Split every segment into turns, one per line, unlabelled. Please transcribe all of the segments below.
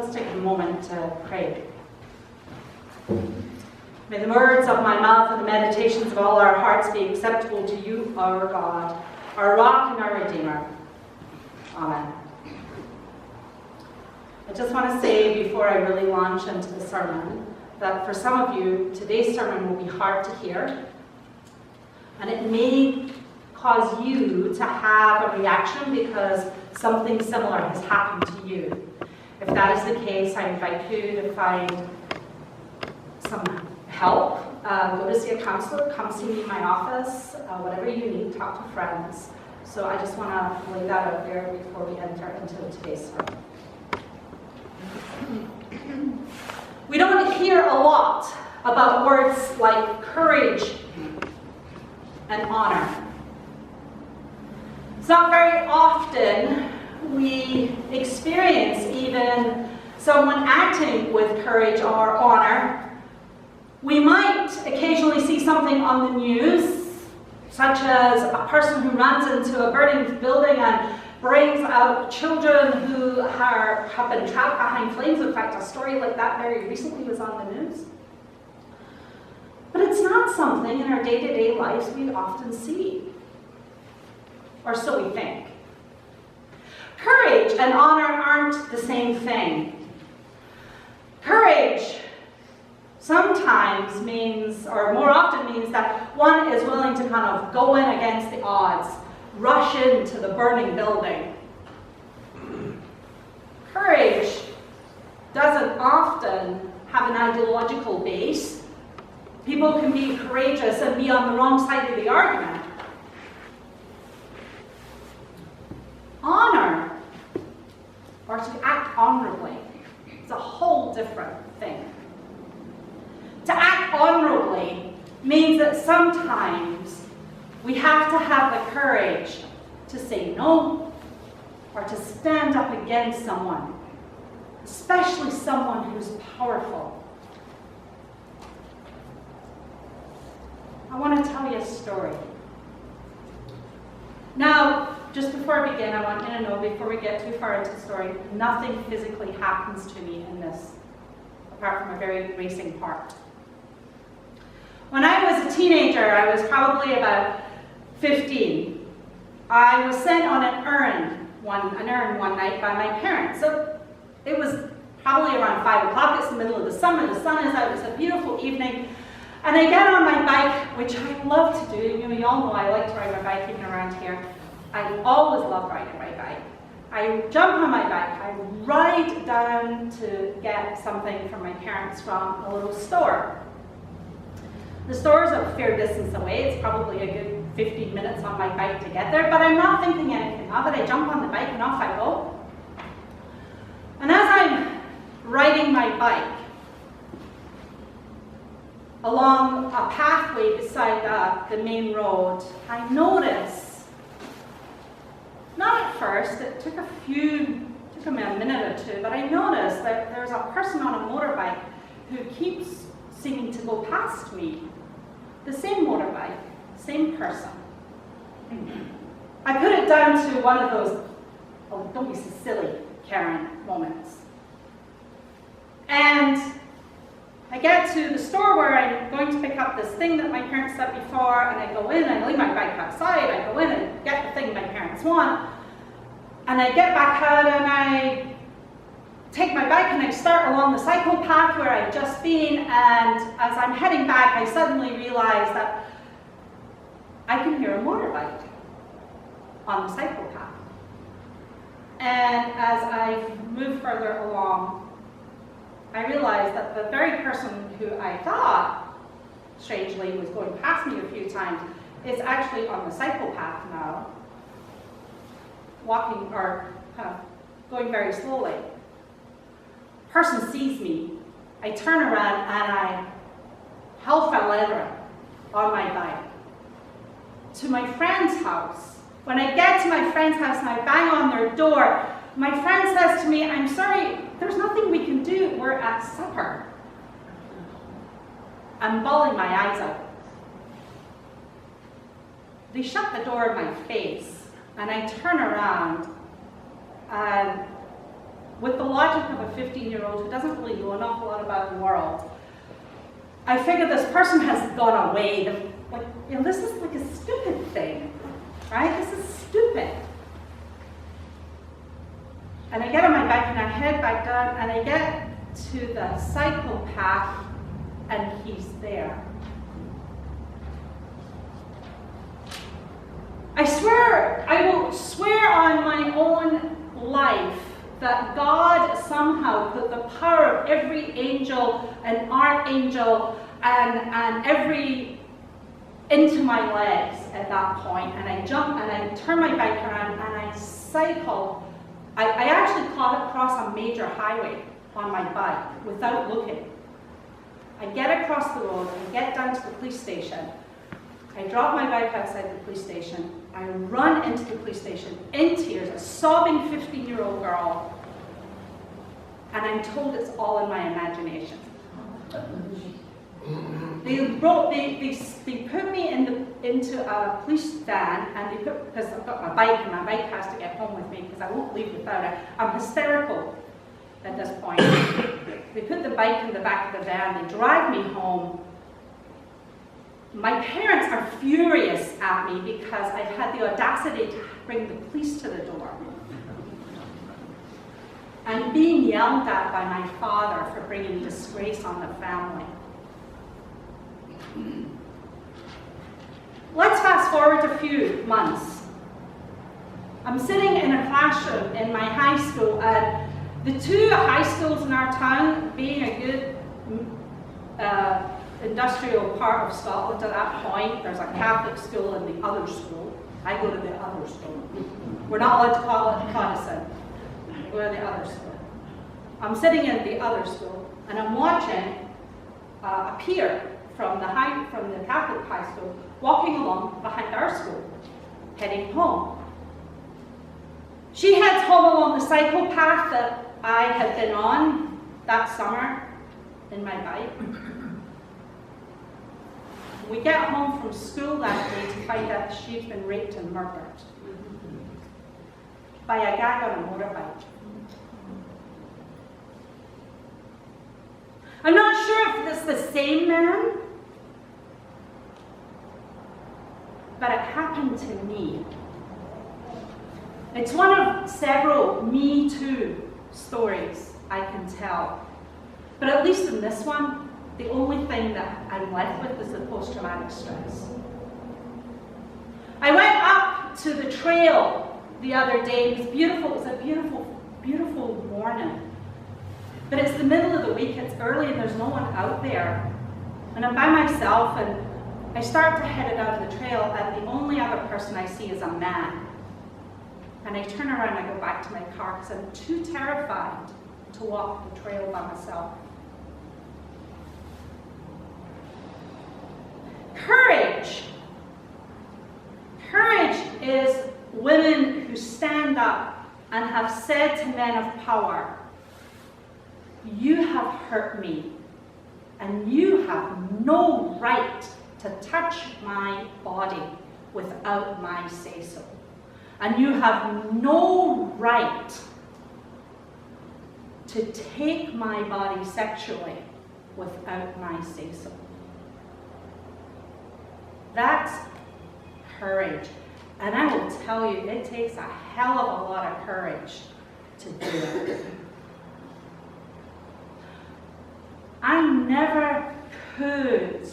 let's take a moment to pray. May the words of my mouth and the meditations of all our hearts be acceptable to you, our God, our rock and our Redeemer. Amen. I just want to say before I really launch into the sermon that for some of you, today's sermon will be hard to hear, and it may cause you to have a reaction because something similar has happened to you. If that is the case, I invite you to find some help. Go to see a counselor, come see me in my office, whatever you need, talk to friends. So I just want to lay that out there before we enter into today's sermon. We don't hear a lot about words like courage and honor. It's not very often we experience even someone acting with courage or honor. We might occasionally see something on the news, such as a person who runs into a burning building and brings out children who have been trapped behind flames. In fact, a story like that very recently was on the news. But it's not something in our day-to-day lives we often see, or so we think. Courage and honor aren't the same thing. Courage sometimes means, or more often means, that one is willing to kind of go in against the odds, rush into the burning building. Courage doesn't often have an ideological base. People can be courageous and be on the wrong side of the argument. Honor, or to act honorably, is a whole different thing. To act honorably means that sometimes we have to have the courage to say no or to stand up against someone, especially someone who's powerful. I want to tell you a story. Now, just before I begin, I want you to know, before we get too far into the story, nothing physically happens to me in this, apart from a very racing heart. When I was a teenager, I was probably about 15. I was sent on an errand one night by my parents. So it was probably around 5 o'clock. It's the middle of the summer. The sun is out. It's a beautiful evening. And I get on my bike, which I love to do. You all know I like to ride my bike even around here. I always love riding my bike. I jump on my bike. I ride down to get something from my parents from a little store. The store is a fair distance away. It's probably a good 15 minutes on my bike to get there, but I'm not thinking anything of it. I jump on the bike and off I go. And as I'm riding my bike along a pathway beside the main road, I notice, not at first, it took me a minute or two, but I noticed that there's a person on a motorbike who keeps seeming to go past me. The same motorbike, same person. I put it down to one of those, oh, don't be so silly, Karen moments. And I get to the store where I'm going to pick up this thing that my parents sent me for, and I go in, and I leave my bike outside, I go in and get the thing my parents want, and I get back out and I take my bike and I start along the cycle path where I've just been, and as I'm heading back, I suddenly realize that I can hear a motorbike on the cycle path. And as I move further along, I realize that the very person who I thought, strangely, was going past me a few times is actually on the cycle path now, walking or kind of going very slowly. Person sees me, I turn around and I hellfell on my bike to my friend's house. When I get to my friend's house and I bang on their door, my friend says to me, "I'm sorry, there's nothing we can do, we're at supper." I'm bawling my eyes out. They shut the door in my face and I turn around and with the logic of a 15-year-old who doesn't really know an awful lot about the world, I figured this person has gone away. Like, you know, this is like a stupid thing, right? This is stupid. And I get on my bike and I head back down and I get to the cycle path and he's there. I will swear on my own life that God somehow put the power of every angel and archangel and every into my legs at that point. And I jump and I turn my bike around and I cycle. I actually cross a major highway on my bike without looking. I get across the road, I get down to the police station. I drop my bike outside the police station. I run into the police station in tears, a sobbing 15-year-old girl, and I'm told it's all in my imagination. They put me into a police van, and because I've got my bike, and my bike has to get home with me because I won't leave without it. I'm hysterical at this point. They put the bike in the back of the van, they drive me home. My parents are furious at me because I've had the audacity to bring the police to the door. I'm being yelled at by my father for bringing disgrace on the family. Let's fast forward a few months. I'm sitting in a classroom in my high school, and the two high schools in our town, being a good industrial part of Scotland at that point, there's a Catholic school and the other school. I go to the other school. We're not allowed to call it Protestant. I go to the other school. I'm sitting in the other school, and I'm watching a peer from the Catholic high school walking along behind our school, heading home. She heads home along the cycle path that I had been on that summer in my bike. We get home from school that day to find out she's been raped and murdered by a guy on a motorbike. I'm not sure if it's the same man, but it happened to me. It's one of several Me Too stories I can tell. But at least in this one, the only thing that I'm left with is the post-traumatic stress. I went up to the trail the other day. It was beautiful. It was a beautiful, beautiful morning. But it's the middle of the week, it's early, and there's no one out there. And I'm by myself, and I start to head out of the trail, and the only other person I see is a man. And I turn around and I go back to my car because I'm too terrified to walk the trail by myself. Courage. Courage is women who stand up and have said to men of power, "You have hurt me, and you have no right to touch my body without my say-so. And you have no right to take my body sexually without my say-so." That's courage. And I will tell you, it takes a hell of a lot of courage to do it. I never could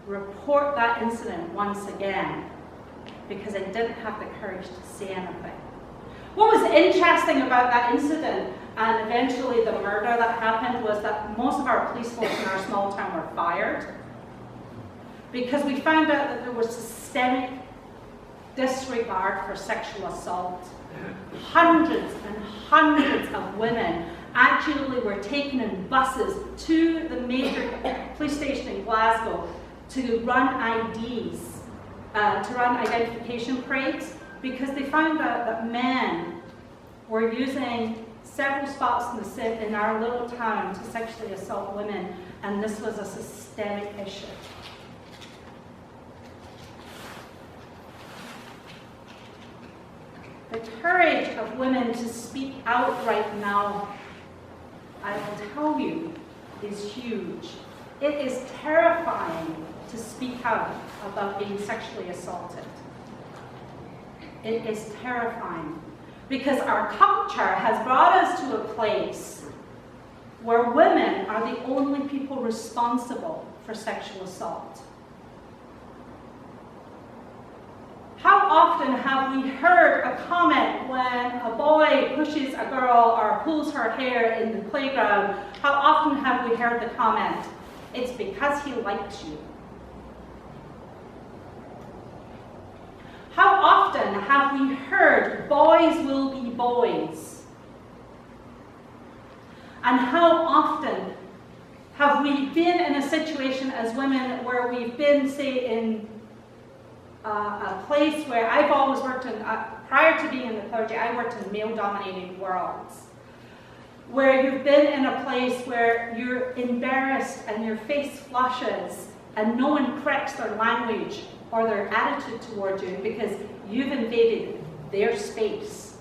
report that incident once again because I didn't have the courage to say anything. What was interesting about that incident and eventually the murder that happened was that most of our police force in our small town were fired because we found out that there was systemic disregard for sexual assault. Hundreds and hundreds of women actually were taken in buses to the major police station in Glasgow to run IDs, to run identification parades, because they found out that men were using several spots in our little town to sexually assault women, and this was a systemic issue. The courage of of women to speak out right now, I will tell you, is huge. It is terrifying to speak out about being sexually assaulted. It is terrifying because our culture has brought us to a place where women are the only people responsible for sexual assault. How often have we heard a comment when a boy pushes a girl or pulls her hair in the playground? How often have we heard the comment, "It's because he likes you"? How often have we heard, "Boys will be boys"? And how often have we been in a situation as women where we've been, say, in a place where I've always worked in, prior to being in the clergy, I worked in male-dominated worlds, where you've been in a place where you're embarrassed and your face flushes and no one corrects their language or their attitude toward you because you've invaded their space.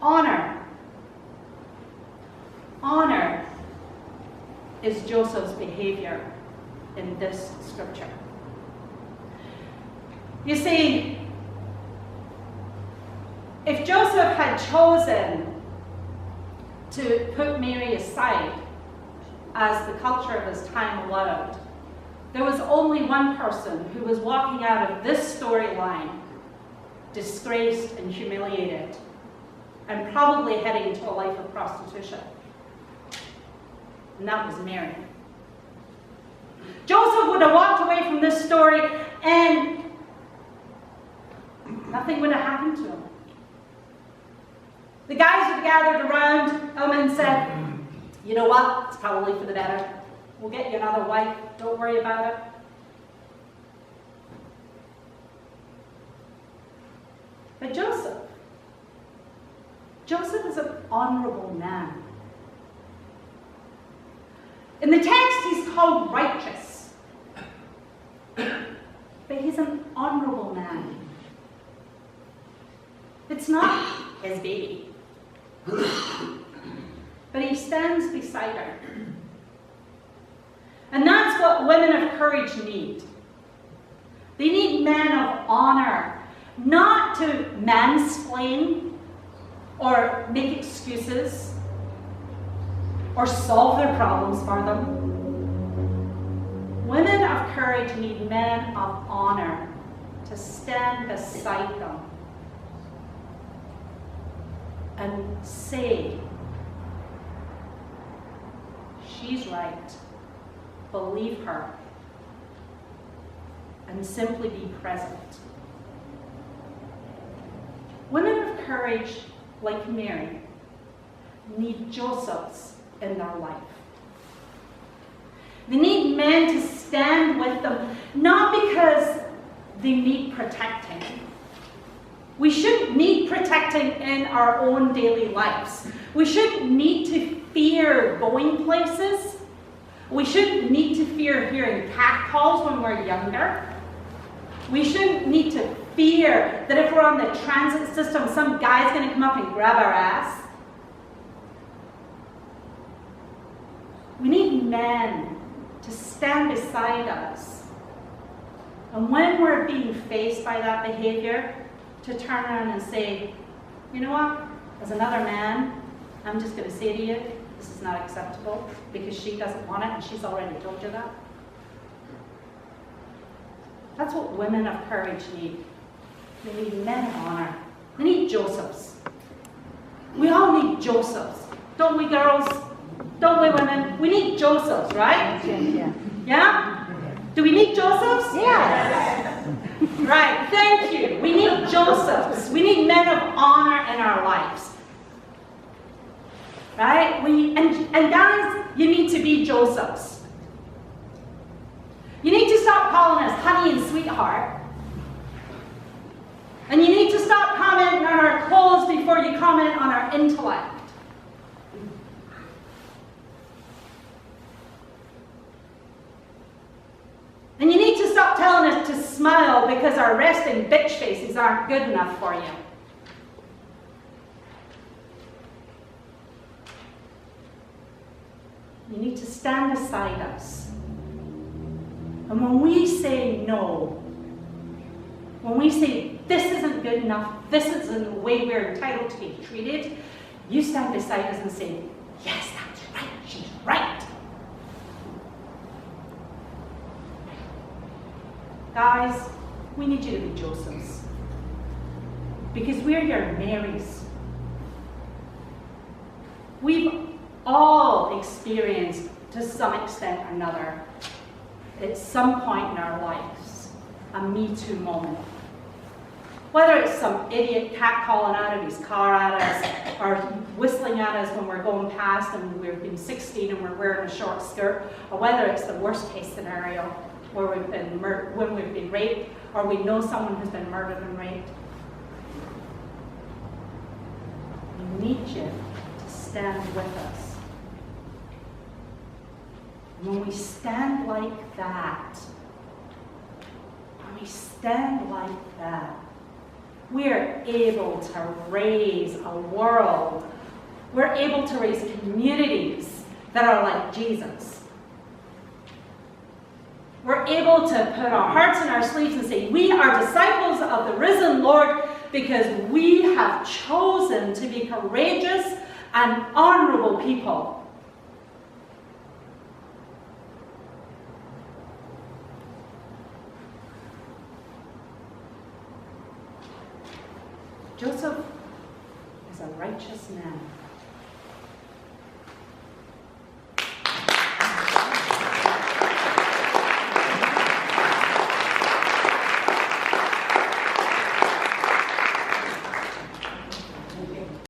Honor. Honor is Joseph's behavior in this scripture. You see, if Joseph had chosen to put Mary aside, as the culture of his time allowed, there was only one person who was walking out of this storyline disgraced and humiliated, and probably heading to a life of prostitution. And that was Mary. Joseph would have walked away from this story and nothing would have happened to him. The guys would have gathered around him and said, "You know what? It's probably for the better. We'll get you another wife. Don't worry about it." But Joseph is an honorable man. In the text, he's called righteous. But he's an honorable man. It's not his baby. But he stands beside her. And that's what women of courage need. They need men of honor, not to mansplain or make excuses or solve their problems for them. Women of courage need men of honor to stand beside them and say, "She's right, believe her," and simply be present. Women of courage, like Mary, need Josephs in their life. They need men to stand with them, not because they need protecting. We shouldn't need protecting in our own daily lives. We shouldn't need to fear going places. We shouldn't need to fear hearing catcalls when we're younger. We shouldn't need to fear that if we're on the transit system, some guy's going to come up and grab our ass. We need men to stand beside us. And when we're being faced by that behavior, to turn around and say, "You know what? As another man, I'm just going to say to you, this is not acceptable because she doesn't want it and she's already told you that." That's what women of courage need. They need men of honor. They need Josephs. We all need Josephs. Don't we, girls? Don't we, women? We need Josephs, right? Yeah? Do we need Josephs?
Yes.
Right, thank you. We need Josephs. We need men of honor in our lives. Right? And guys, you need to be Josephs. You need to stop calling us honey and sweetheart. And you need to stop commenting on our clothes before you comment on our intellect. And you need to stop telling us to smile because our resting bitch faces aren't good enough for you. You need to stand beside us. And when we say no, when we say this isn't good enough, this isn't the way we're entitled to be treated, you stand beside us and say, yes, that's right, she's right. Guys, we need you to be Josephs. Because we're your Marys. We've all experienced, to some extent or another, at some point in our lives, a Me Too moment. Whether it's some idiot catcalling out of his car at us, or whistling at us when we're going past and we've been 16 and we're wearing a short skirt, or whether it's the worst case scenario where when we've been raped, or we know someone who's been murdered and raped. We need you to stand with us. When we stand like that, we're able to raise a world. We're able to raise communities that are like Jesus. We're able to put our hearts in our sleeves and say, we are disciples of the risen Lord because we have chosen to be courageous and honorable people.